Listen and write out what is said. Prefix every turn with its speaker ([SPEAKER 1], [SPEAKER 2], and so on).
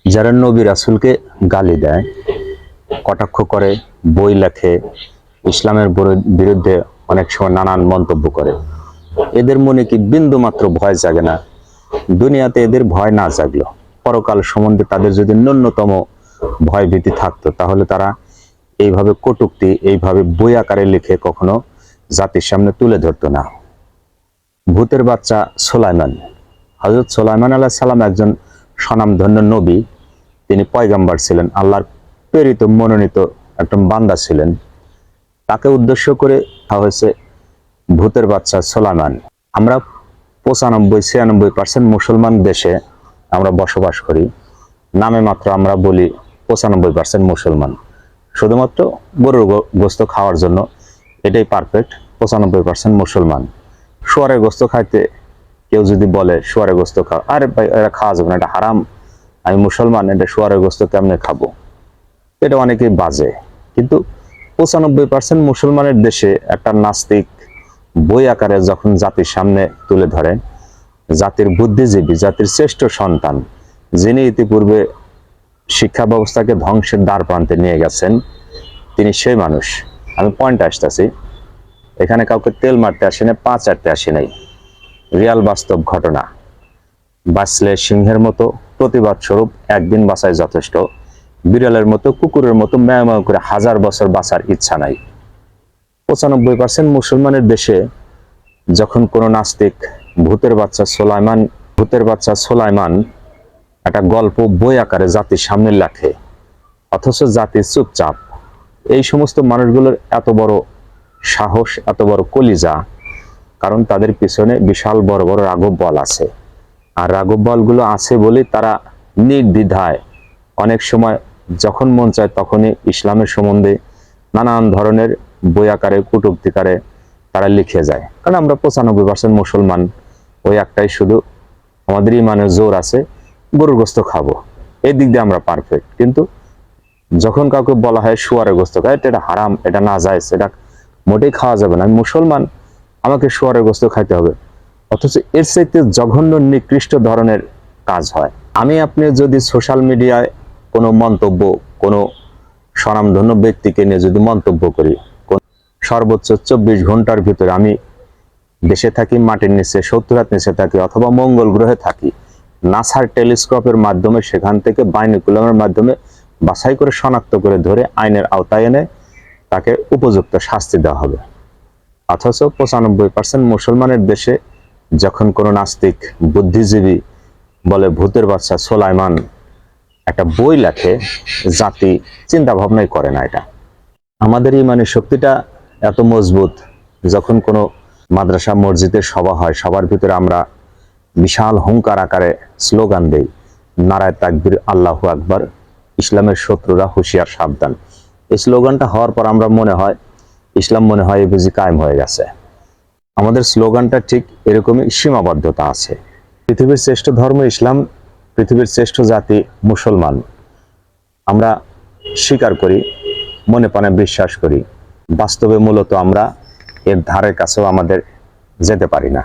[SPEAKER 1] যারা নবী রাসূলকে গালি দেয়, কটাক্ষ করে, বই লেখে, ইসলামের বিরুদ্ধে অনেক সময় নানান মন্তব্য করে, এদের মনে কি বিন্দু মাত্র ভয় জাগে না? দুনিয়াতে এদের ভয় না জাগলো, পরকাল সম্বন্ধে তাদের যদি ন্যূনতম ভয় ভীতি থাকতো, তাহলে তারা এইভাবে কটূক্তি, এইভাবে বই আকারে লিখে কখনো জাতির সামনে তুলে ধরতো না। ভূতের বাচ্চা সুলাইমান, হযরত সুলাইমান আলাইহিস সালাম একজন স্বনামধন্য নবী। তিনি পয়গাম্বার ছিলেন, আল্লাহর প্রেরিত মনোনীত একজন বান্দা ছিলেন। তাকে উদ্দেশ্য করে হয়েছে ভূতের বাচ্চা সুলাইমান। আমরা 95-96% মুসলমান দেশে আমরা বসবাস করি, নামে মাত্র আমরা বলি 95% মুসলমান। শুধুমাত্র গরুর গোস্ত খাওয়ার জন্য এটাই পারফেক্ট, 95% মুসলমান। শুয়ারের গোস্ত খাইতে কেউ যদি বলে শুয়ারের গোস্ত খাও, আরে ভাই এটা খাওয়া যাবে না, এটা হারাম, আমি মুসলমান, এটা শুয়ারের গোস্ত কেমনে খাবো? এটা অনেকেই বাজে। কিন্তু 95% মুসলমানের দেশে একটা নাস্তিক বই আকারে যখন জাতির সামনে তুলে ধরে, জাতির বুদ্ধিজীবী, জাতির শ্রেষ্ঠ সন্তান, যিনি ইতিপূর্বে শিক্ষা ব্যবস্থাকে ধ্বংসের দ্বার প্রান্তে নিয়ে গেছেন, তিনি সেই মানুষ। আমি পয়েন্টে আসতেছি, এখানে কাউকে তেল মারতে আসি না, পা চাটতে আসি নাই, রিয়াল বাস্তব ঘটনা। বাঁচলে সিংহের মতো, প্রতিবাদ স্বরূপ একদিন বাঁচাই যথেষ্ট, বিড়ালের মতো, কুকুরের মতো ম্যাও ম্যাও করে 1000 বছর বাঁচার ইচ্ছা নাই। 95% মুসলমানের দেশে যখন কোনো নাস্তিক ভূতের বাচ্চা সুলাইমান একটা গল্প বই আকারে জাতির সামনে লেখে, অথচ জাতি চুপচাপ, এই সমস্ত মানুষগুলোর এত বড় সাহস, এত বড় কলিজা, কারণ তাদের পিছনে বিশাল বড় বড় রাঘব বল আছে। আর রাঘব বলগুলো আছে বলে তারা নির্দ্বিধায় অনেক সময় যখন মন চায় তখনই ইসলামের সম্বন্ধে নানান ধরনের বই আকারে, কটূক্তিকারে তারা লিখে যায়। কারণ আমরা 95% মুসলমান, ওই একটাই শুধু আমাদের ইমানের জোর আছে, গরুর গোস্ত খাবো, এই দিক দিয়ে আমরা পারফেক্ট। কিন্তু যখন কাউকে বলা হয় শুয়ারের গোস্ত খায়, এটা হারাম, এটা নাজায়েজ, এটা মোটেই খাওয়া যাবে না, আমি মুসলমান, আমাকে শুয়ারের গোস্ত খাইতে হবে, অথচ এর চাইতে জঘন্য নিকৃষ্ট ধরনের কাজ হয়। আমি আপনি যদি সোশ্যাল মিডিয়ায় কোনো মন্তব্য, কোনো স্বনামধন্য ব্যক্তিকে নিয়ে যদি মন্তব্য করি, সর্বোচ্চ 24 ঘন্টার ভিতরে আমি দেশে থাকি, মাটির নিচে 70 হাত নিচে থাকি, অথবা মঙ্গল গ্রহে থাকি, নাসার টেলিস্কোপের মাধ্যমে, সেখান থেকে বাইনোকুলামের মাধ্যমে বাছাই করে শনাক্ত করে ধরে আইনের আওতায় এনে তাকে উপযুক্ত শাস্তি দেওয়া হবে। অথচ 95% মুসলমানের দেশে যখন কোনো নাস্তিক বুদ্ধিজীবী বলে ভূতের বাচ্চা সুলাইমান একটা বই লেখে, জাতি চিন্তা ভাবনাই করে না। এটা আমাদের ইমানের শক্তিটা এত মজবুত, যখন কোনো মাদ্রাসা মসজিদের সভা হয়, সবার ভিতরে আমরা বিশাল হুঙ্কার আকারে স্লোগান দেই, নারায়ে তাকবীর, আল্লাহু আকবার, ইসলামের শত্রুরা হুঁশিয়ার, সাবধান। এই স্লোগানটা হওয়ার পর আমরা মনে হয় ইসলাম এই বুঝি কায়েম হয়ে গেছে। আমাদের স্লোগানটা ঠিক এরকমই সীমাবদ্ধতা আছে। পৃথিবীর শ্রেষ্ঠ ধর্ম ইসলাম, পৃথিবীর শ্রেষ্ঠ জাতি মুসলমান, আমরা স্বীকার করি, মনে প্রাণে বিশ্বাস করি। বাস্তবে মূলত আমরা এর ধারের কাছেও আমাদের যেতে পারি না।